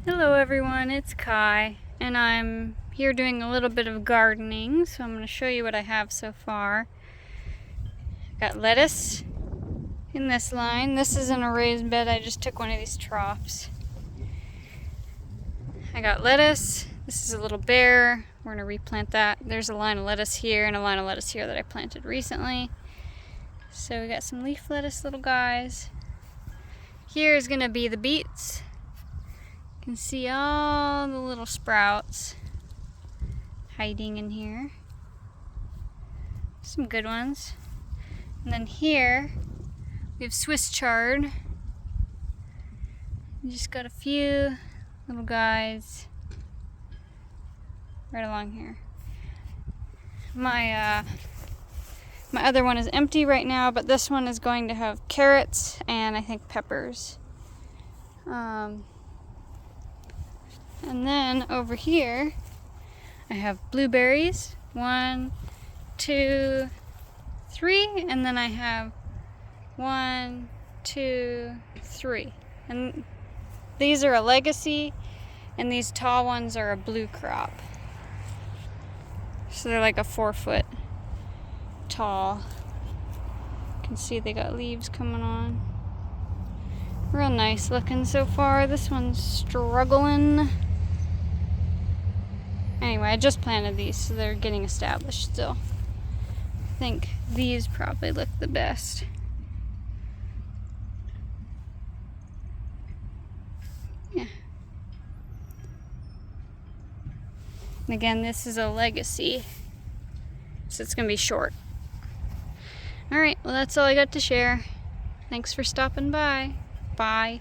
Hello everyone, it's Kai, and I'm here doing a little bit of gardening, so I'm going to show you what I have so far. Got lettuce in this line. This isn't a raised bed, I just took one of these troughs. I got lettuce. This is a little bare. We're going to replant that. There's a line of lettuce here and a line of lettuce here that I planted recently. So we got some leaf lettuce little guys. Here is going to be the beets. You can see all the little sprouts hiding in here. Some good ones. And then here we have Swiss chard. You just got a few little guys right along here. My other one is empty right now, but this one is going to have carrots and I think peppers. And then over here, I have blueberries. 1, 2, 3, and then I have 1, 2, 3. And these are a legacy, and these tall ones are a blue crop. So they're like a 4-foot tall. You can see they got leaves coming on. Real nice looking so far. This one's struggling. Anyway, I just planted these, so they're getting established still. I think these probably look the best. Yeah. And again, this is a legacy, so it's going to be short. Alright, well that's all I got to share. Thanks for stopping by. Bye.